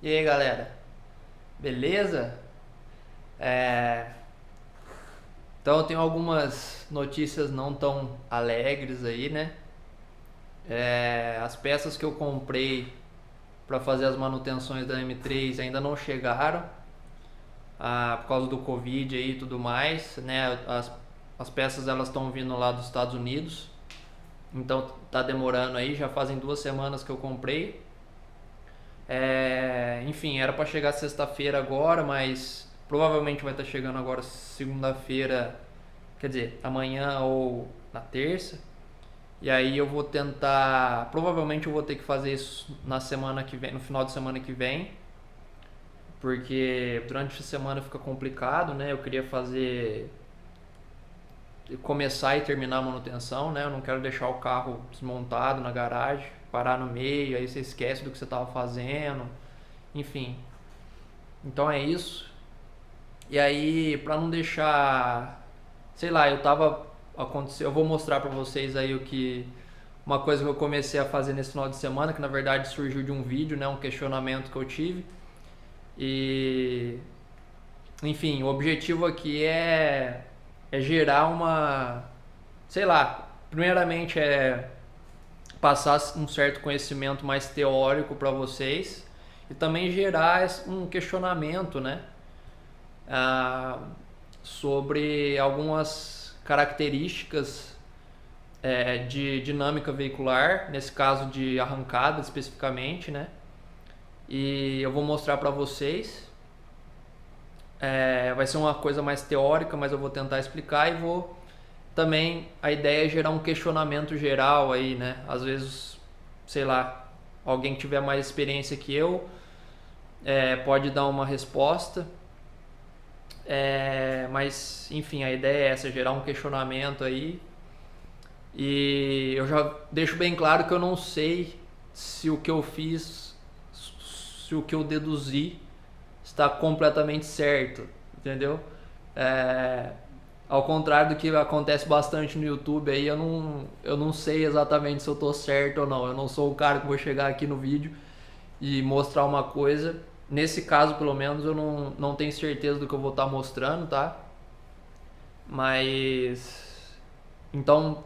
E aí, galera? Beleza? É, Então eu tenho algumas notícias não tão alegres aí, né? As peças que eu comprei para fazer as manutenções da M3 ainda não chegaram, por causa do Covid aí e tudo mais, né? As peças elas estão vindo lá dos Estados Unidos, então tá demorando aí, já fazem 2 semanas que eu comprei. Enfim, era para chegar sexta-feira agora, mas provavelmente vai estar chegando agora segunda-feira, quer dizer, amanhã ou na terça. E aí eu vou tentar, provavelmente eu vou ter que fazer isso na semana que vem, no final de semana que vem, porque durante a semana fica complicado, né? Eu queria fazer começar e terminar a manutenção, né? Eu não quero deixar o carro desmontado na garagem, parar no meio, aí você esquece do que você estava fazendo, enfim. Então é isso. E aí, pra não deixar, sei lá, eu vou mostrar pra vocês aí uma coisa que eu comecei a fazer nesse final de semana, que na verdade surgiu de um vídeo, né, um questionamento que eu tive. E enfim, o objetivo aqui é gerar sei lá, primeiramente é passar um certo conhecimento mais teórico para vocês e também gerar um questionamento, né? ah, Sobre algumas características de dinâmica veicular, nesse caso de arrancada especificamente, né? E eu vou mostrar para vocês. Vai ser uma coisa mais teórica, mas eu vou tentar explicar e vou também. A ideia é gerar um questionamento geral aí, né? Às vezes, sei lá, alguém que tiver mais experiência que eu pode dar uma resposta. Mas, enfim, a ideia é essa, gerar um questionamento aí. E eu já deixo bem claro que eu não sei se o que eu fiz, se o que eu deduzi está completamente certo, entendeu? É, Ao contrário do que acontece bastante no YouTube aí, eu não sei exatamente se eu tô certo ou não. Eu não sou o cara que vou chegar aqui no vídeo e mostrar uma coisa. Nesse caso, pelo menos, eu não tenho certeza do que eu vou estar mostrando, tá? Mas então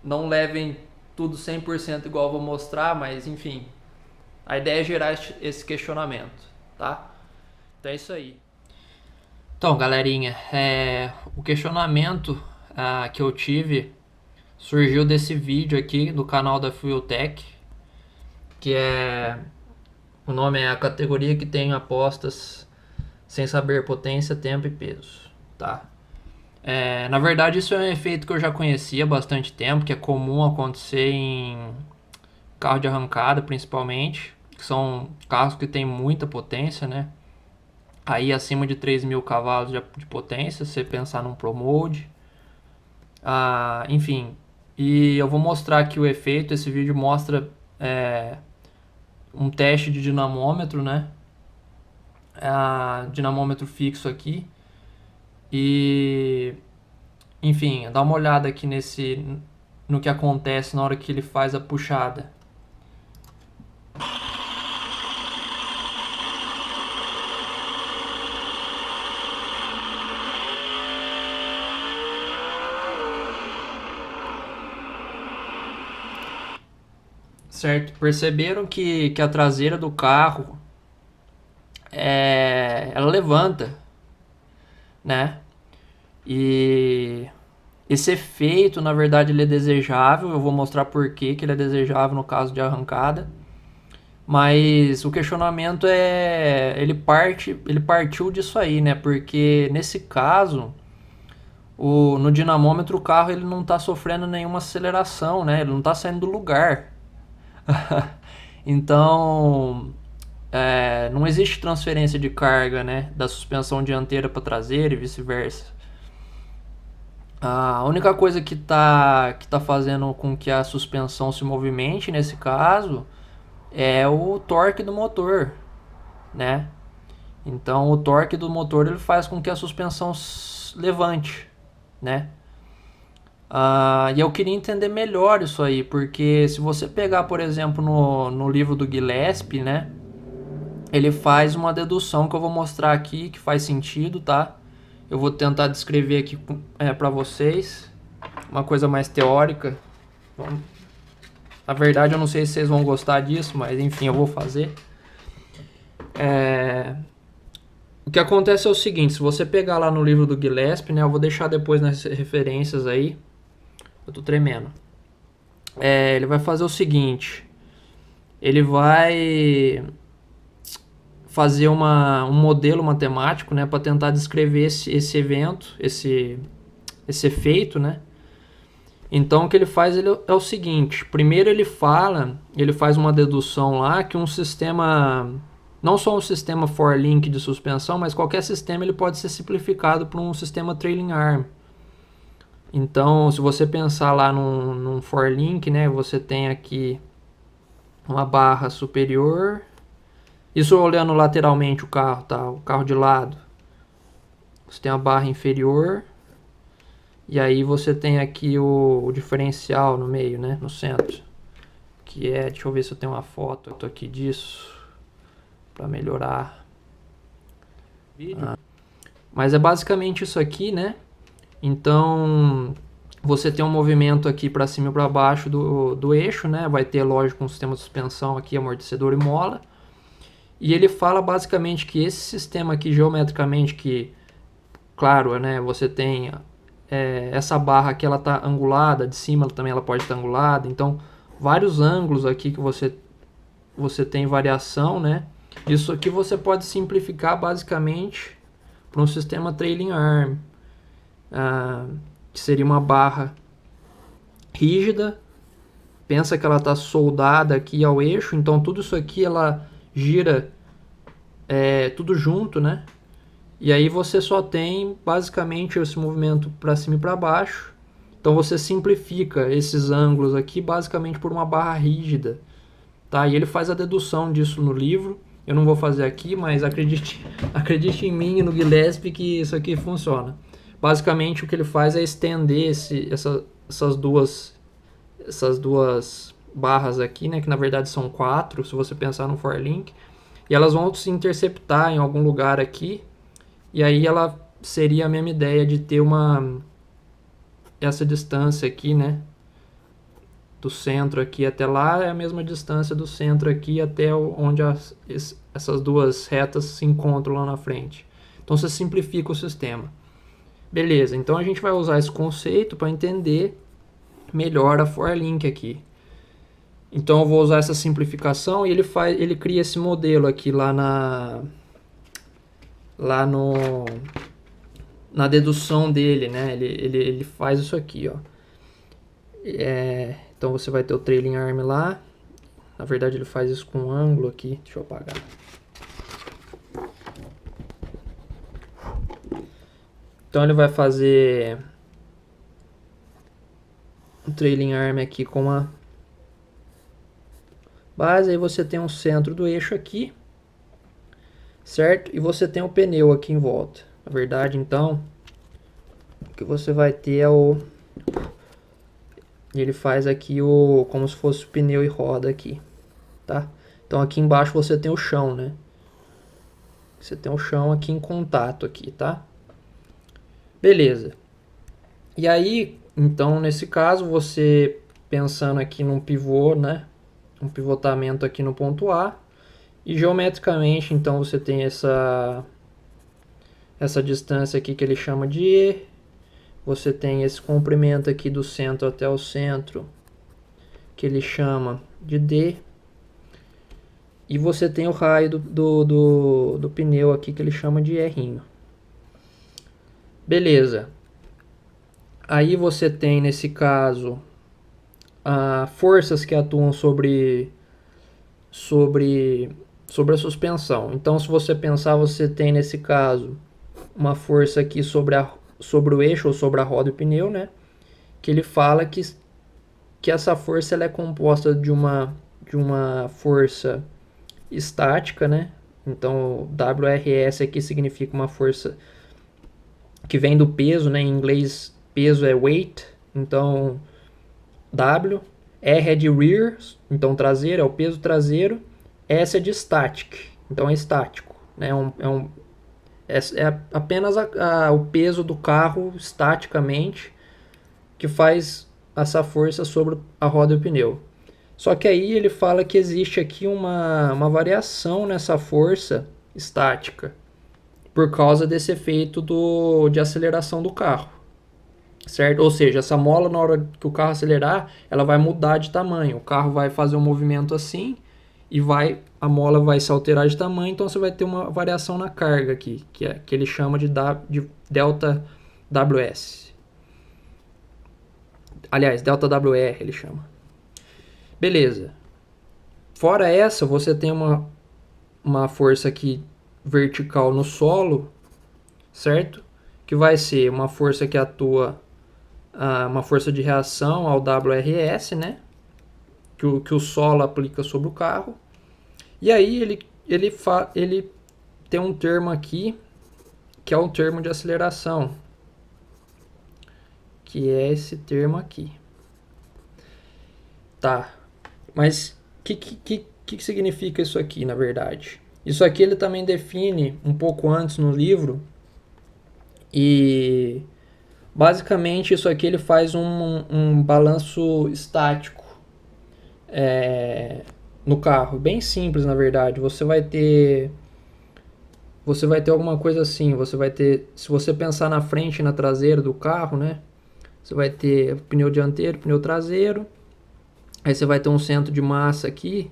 não levem tudo 100% igual eu vou mostrar, mas enfim, a ideia é gerar esse questionamento, tá? Então é isso aí. Então, galerinha, o questionamento que eu tive surgiu desse vídeo aqui do canal da Fueltech, que o nome é a categoria que tem apostas sem saber potência, tempo e peso, tá? Na verdade, isso é um efeito que eu já conhecia há bastante tempo, que é comum acontecer em carro de arrancada, principalmente, que são carros que têm muita potência, né? Aí acima de 3.000 cavalos de potência, se você pensar num Pro Mode. Enfim, e eu vou mostrar aqui o efeito. Esse vídeo mostra um teste de dinamômetro, né? Dinamômetro fixo aqui. E, enfim, dá uma olhada aqui no que acontece na hora que ele faz a puxada. Certo? Perceberam que a traseira do carro ela levanta, né? E esse efeito, na verdade, ele é desejável. Eu vou mostrar por que ele é desejável no caso de arrancada. Mas o questionamento ele partiu disso aí, né? Porque nesse caso, no dinamômetro o carro ele não está sofrendo nenhuma aceleração, né? Ele não está saindo do lugar. Então, não existe transferência de carga, né? Da suspensão dianteira para traseira e vice-versa. A única coisa que tá fazendo com que a suspensão se movimente nesse caso é o torque do motor, né? Então o torque do motor ele faz com que a suspensão levante, né? E eu queria entender melhor isso aí, porque se você pegar, por exemplo, no livro do Gillespie, né? ele faz uma dedução que eu vou mostrar aqui, que faz sentido, tá? Eu vou tentar descrever aqui para vocês, uma coisa mais teórica. Na verdade, eu não sei se vocês vão gostar disso, mas enfim, eu vou fazer. O que acontece é o seguinte, se você pegar lá no livro do Gillespie, né, eu vou deixar depois nas referências aí, eu tô tremendo. Ele vai fazer o seguinte, ele vai fazer um modelo matemático, né, para tentar descrever esse evento, esse efeito, né. Então o que ele faz é o seguinte, primeiro ele faz uma dedução lá que um sistema, não só um sistema for link de suspensão, mas qualquer sistema ele pode ser simplificado para um sistema trailing arm. Então, se você pensar lá num for link, né, você tem aqui uma barra superior, isso olhando lateralmente o carro, tá? O carro de lado. Você tem a barra inferior, e aí você tem aqui o diferencial no meio, né, no centro. Que é, deixa eu ver se eu tenho uma foto aqui disso, para melhorar. Mas é basicamente isso aqui, né? Então, você tem um movimento aqui para cima e para baixo do eixo, né? Vai ter, lógico, um sistema de suspensão aqui, amortecedor e mola. E ele fala basicamente que esse sistema aqui, geometricamente, que, claro, né? Você tem essa barra aqui, ela tá angulada, de cima também ela pode estar angulada. Então, vários ângulos aqui que você tem variação, né? Isso aqui você pode simplificar basicamente para um sistema trailing arm. Que seria uma barra rígida, pensa que ela está soldada aqui ao eixo, então tudo isso aqui ela gira tudo junto, né? E aí você só tem basicamente esse movimento para cima e para baixo. Então você simplifica esses ângulos aqui basicamente por uma barra rígida, tá? E ele faz a dedução disso no livro. Eu não vou fazer aqui, mas acredite em mim e no Gillespie que isso aqui funciona. Basicamente o que ele faz é estender essas duas barras aqui, né, que na verdade são 4, se você pensar no for link, e elas vão se interceptar em algum lugar aqui, e aí ela seria a mesma ideia de ter essa distância aqui, né, do centro aqui até lá é a mesma distância do centro aqui até onde essas duas retas se encontram lá na frente. Então você simplifica o sistema. Beleza, então a gente vai usar esse conceito para entender melhor a for link aqui. Então eu vou usar essa simplificação e ele cria esse modelo aqui lá na dedução dele, né? Ele faz isso aqui, ó. Então você vai ter o trailing arm lá. Na verdade ele faz isso com um ângulo aqui. Deixa eu apagar. Então ele vai fazer um trailing arm aqui com uma base, aí você tem um centro do eixo aqui, certo? E você tem o pneu aqui em volta. Na verdade, então, o que você vai ter é ele faz aqui como se fosse o pneu e roda aqui, tá? Então aqui embaixo você tem o chão, né? Você tem o chão aqui em contato aqui, tá? Beleza. E aí, então, nesse caso, você pensando aqui num pivô, né? Um pivotamento aqui no ponto A. E geometricamente, então, você tem essa distância aqui que ele chama de E. Você tem esse comprimento aqui do centro até o centro, que ele chama de D. E você tem o raio do pneu aqui, que ele chama de R'. Beleza. Aí você tem, nesse caso, forças que atuam sobre a suspensão. Então, se você pensar, você tem, nesse caso, uma força aqui sobre o eixo ou sobre a roda e o pneu, né? Que ele fala que essa força ela é composta de uma força estática, né? Então, WRS aqui significa uma força que vem do peso, né? Em inglês, peso é weight, então W. R é de rear, então traseiro, é o peso traseiro. S é de static, Então é estático, né? É apenas o peso do carro estaticamente que faz essa força sobre a roda e o pneu. Só que aí ele fala que existe aqui uma variação nessa força estática por causa desse efeito de aceleração do carro, certo? Ou seja, essa mola, na hora que o carro acelerar, ela vai mudar de tamanho. O carro vai fazer um movimento assim e a mola vai se alterar de tamanho, então você vai ter uma variação na carga aqui, que ele chama de delta WS. Aliás, delta WR ele chama. Beleza. Fora essa, você tem uma força aqui vertical no solo, certo? Que vai ser uma força que atua, uma força de reação ao WRS, né? Que o solo aplica sobre o carro. E aí ele tem um termo aqui, que é um termo de aceleração, que é esse termo aqui. Tá, mas o que significa isso aqui, na verdade? Isso aqui ele também define um pouco antes no livro, e basicamente isso aqui ele faz um balanço estático no carro, bem simples na verdade. Você vai ter alguma coisa assim, se você pensar na frente e na traseira do carro, né? Você vai ter pneu dianteiro, pneu traseiro, aí você vai ter um centro de massa aqui,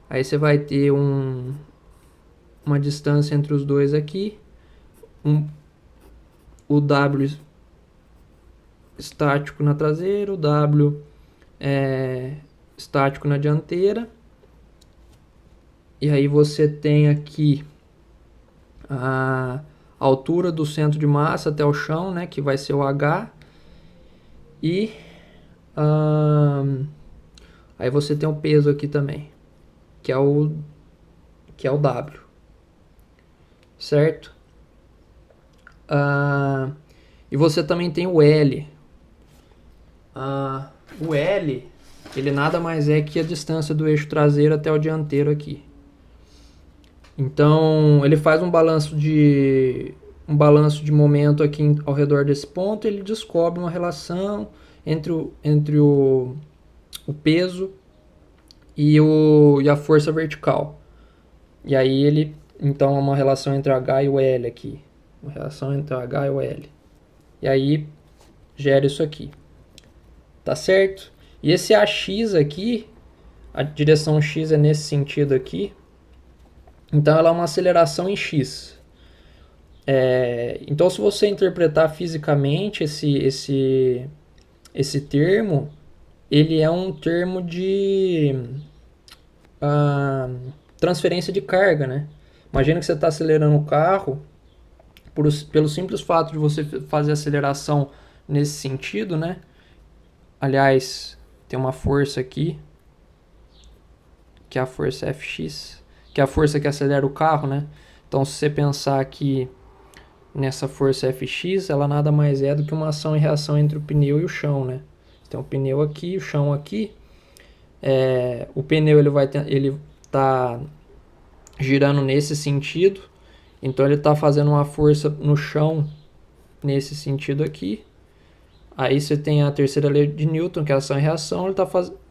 aí você vai ter uma distância entre os dois aqui, o W estático na traseira, o W estático na dianteira, e aí você tem aqui a altura do centro de massa até o chão, né, que vai ser o H, e aí você tem o peso aqui também, que é o W, certo? E você também tem o L. O L, ele nada mais é que a distância do eixo traseiro até o dianteiro aqui. Então ele faz um balanço de momento aqui ao redor desse ponto. Ele descobre uma relação entre o peso e a força vertical. E aí então é uma relação entre o H e o L aqui. Uma relação entre o H e o L. E aí gera isso aqui. Tá certo? E esse AX aqui, a direção X é nesse sentido aqui. Então ela é uma aceleração em X. Então se você interpretar fisicamente esse termo, ele é um termo de transferência de carga, né? Imagina que você está acelerando o carro, pelo simples fato de você fazer aceleração nesse sentido, né? Aliás, tem uma força aqui, que é a força Fx, que é a força que acelera o carro, né? Então, se você pensar aqui nessa força Fx, ela nada mais é do que uma ação e reação entre o pneu e o chão, né? Tem o pneu aqui, o chão aqui. O pneu ele tá girando nesse sentido, então ele está fazendo uma força no chão nesse sentido aqui. Aí você tem a terceira lei de Newton, que é ação e reação.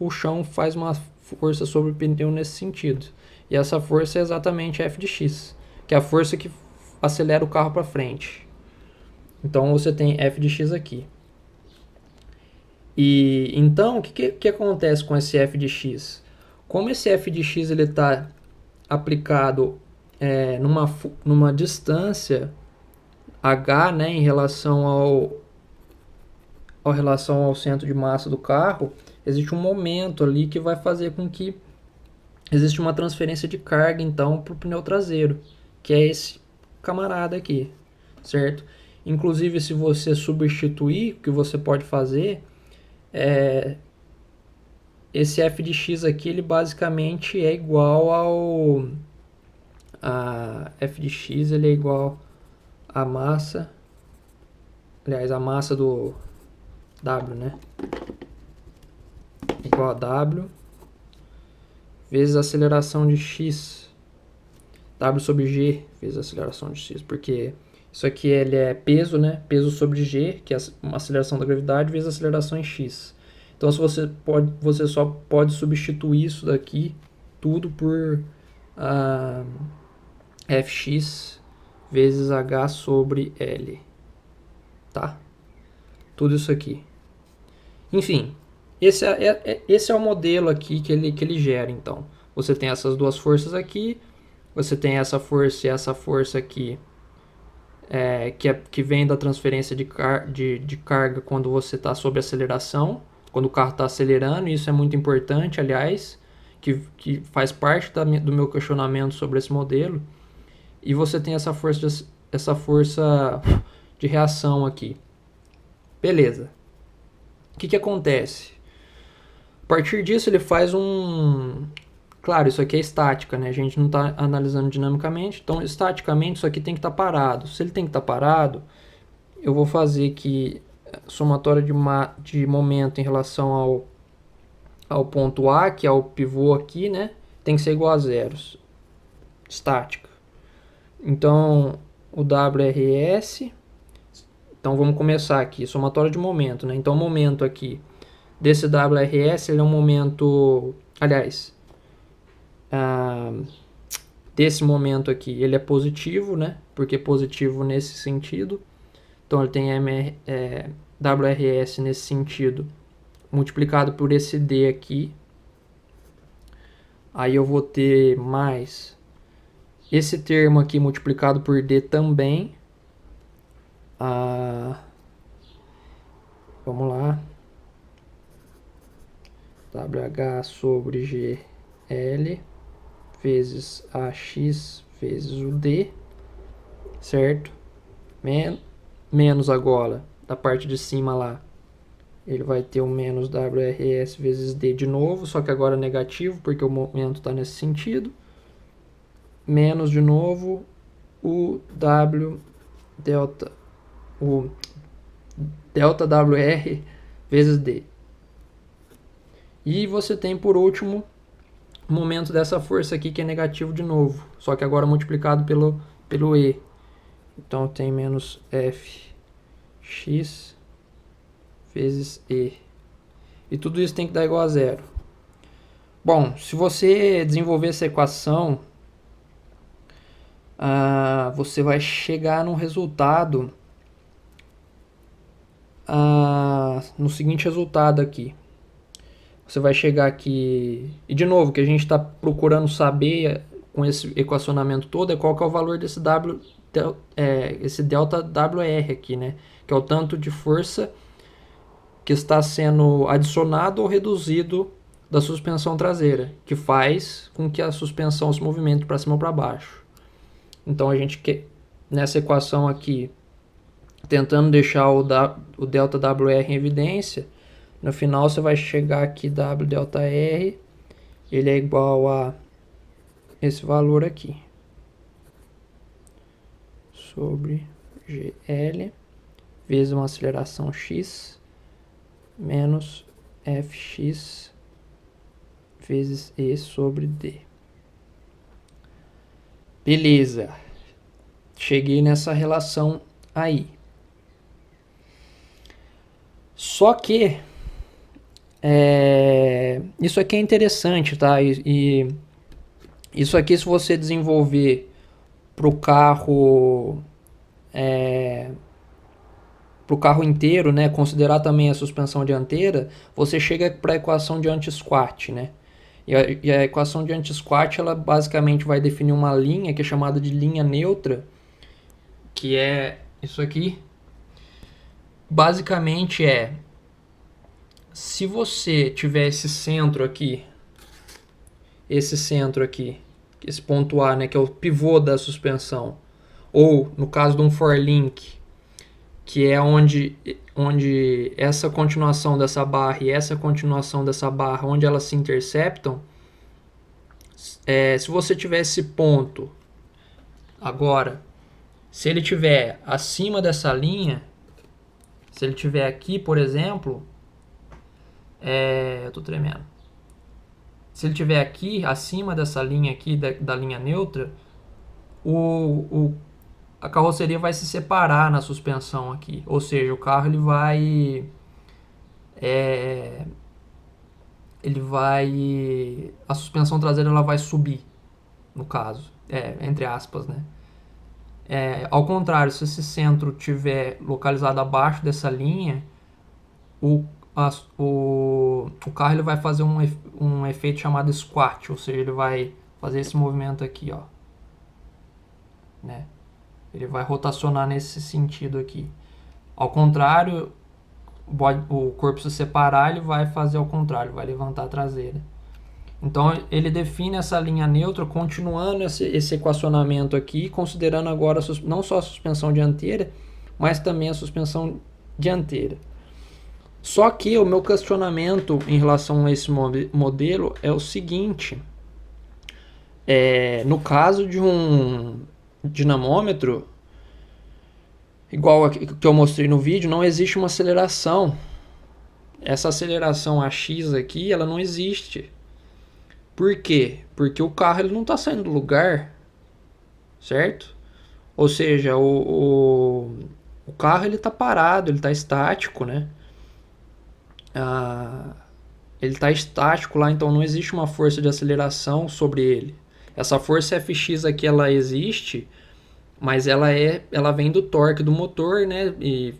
O chão faz uma força sobre o pneu nesse sentido. E essa força é exatamente F de x, que é a força que acelera o carro para frente. Então você tem F de x aqui. E então o que acontece com esse F de x? Como esse F de x ele está aplicado numa distância h, né, em relação ao centro de massa do carro, existe um momento ali que vai fazer com que existe uma transferência de carga então para o pneu traseiro, que é esse camarada aqui, certo? Inclusive, se você substituir, o que você pode fazer esse F de x aqui, ele basicamente é igual a F de x, ele é igual a massa, aliás, a massa do W, né? Igual a W vezes a aceleração de x. W sobre G vezes a aceleração de x, porque isso aqui ele é peso, né? Peso sobre G, que é uma aceleração da gravidade, vezes a aceleração em x. Então você só pode substituir isso daqui tudo por fx vezes h sobre L. Tá? Tudo isso aqui. Enfim, esse é o modelo aqui que ele gera, então. Você tem essas duas forças aqui, você tem essa força e essa força aqui, que vem da transferência de carga quando você está sob aceleração, quando o carro está acelerando, e isso é muito importante, aliás, que faz parte do meu questionamento sobre esse modelo. E você tem essa força de reação aqui. Beleza. O que acontece? A partir disso ele faz Claro, isso aqui é estática, né? A gente não está analisando dinamicamente, então estaticamente isso aqui tem que estar parado. Se ele tem que estar parado, eu vou fazer que somatória de momento em relação ao ponto A, que é o pivô aqui, né? Tem que ser igual a zeros. Estática. Então, o WRS... Então, vamos começar aqui. Somatória de momento, né? Então, o momento aqui desse WRS, ele é um momento... Aliás, desse momento aqui, ele é positivo, né? Porque positivo nesse sentido. Então, ele tem WRS nesse sentido, multiplicado por esse D aqui. Aí eu vou ter mais esse termo aqui multiplicado por D também. Vamos lá. WH sobre GL vezes AX vezes o D, certo? Menos agora, da parte de cima lá, ele vai ter o menos WRS vezes D de novo, só que agora negativo, porque o momento está nesse sentido. Menos de novo o delta WR vezes D. E você tem por último o momento dessa força aqui que é negativo de novo, só que agora multiplicado pelo E. Então tem menos Fx vezes E. E tudo isso tem que dar igual a zero. Bom, se você desenvolver essa equação, você vai chegar num resultado, no seguinte resultado aqui. Você vai chegar aqui... E de novo, o que a gente está procurando saber com esse equacionamento todo é qual que é o valor desse esse delta WR aqui, né? Que é o tanto de força que está sendo adicionado ou reduzido da suspensão traseira, que faz com que a suspensão se movimente para cima ou para baixo. Então a gente quer, nessa equação aqui, tentando deixar o delta WR em evidência, no final você vai chegar aqui W delta R, ele é igual a esse valor aqui, sobre GL, vezes uma aceleração x, menos Fx, vezes E sobre D. Beleza, cheguei nessa relação aí. Só que isso aqui é interessante, tá? E isso aqui, se você desenvolver para o carro inteiro, né? Considerar também a suspensão dianteira, você chega para a equação de anti-squat, né? E a equação de anti-squat, ela basicamente vai definir uma linha que é chamada de linha neutra, que é isso aqui. Basicamente se você tiver esse centro aqui, esse ponto A, né, que é o pivô da suspensão, ou no caso de um forlink, que é onde essa continuação dessa barra e essa continuação dessa barra, onde elas se interceptam, se você tiver esse ponto, agora, se ele tiver acima dessa linha, se ele tiver aqui, por exemplo, eu tô tremendo. Se ele tiver aqui, acima dessa linha aqui, da linha neutra, a carroceria vai se separar na suspensão aqui, ou seja, o carro a suspensão traseira ela vai subir, no caso, entre aspas, né? Ao contrário, se esse centro estiver localizado abaixo dessa linha, o carro ele vai fazer um efeito chamado squat, ou seja, ele vai fazer esse movimento aqui, ó, né? Ele vai rotacionar nesse sentido aqui. Ao contrário, o corpo se separar, ele vai fazer ao contrário, vai levantar a traseira. Então ele define essa linha neutra continuando esse equacionamento aqui, considerando agora não só a suspensão dianteira, mas também a suspensão dianteira. Só que o meu questionamento em relação a esse modelo é o seguinte: no caso de um dinamômetro, igual a que eu mostrei no vídeo, não existe uma aceleração. Essa aceleração AX aqui, ela não existe. Por quê? Porque o carro ele não está saindo do lugar, certo? Ou seja, o carro ele está parado, ele está estático, né? Ele está estático lá, então não existe uma força de aceleração sobre ele. Essa força Fx aqui ela existe, mas ela vem do torque do motor, né? E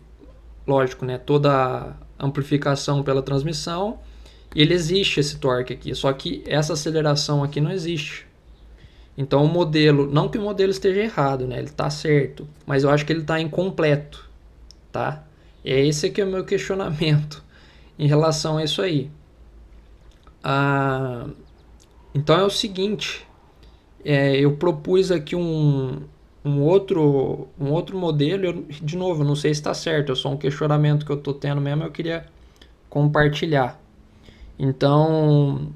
lógico, né? Toda a amplificação pela transmissão, ele existe esse torque aqui, só que essa aceleração aqui não existe. Então o modelo, não que o modelo esteja errado, né? Ele está certo, mas eu acho que ele está incompleto, tá? E esse aqui é o meu questionamento em relação a isso aí. Então é o seguinte, eu propus aqui um outro modelo, de novo, eu não sei se está certo, é só um questionamento que eu estou tendo mesmo, eu queria compartilhar. Então,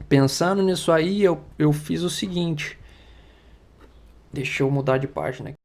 pensando nisso aí, eu fiz o seguinte, deixa eu mudar de página aqui.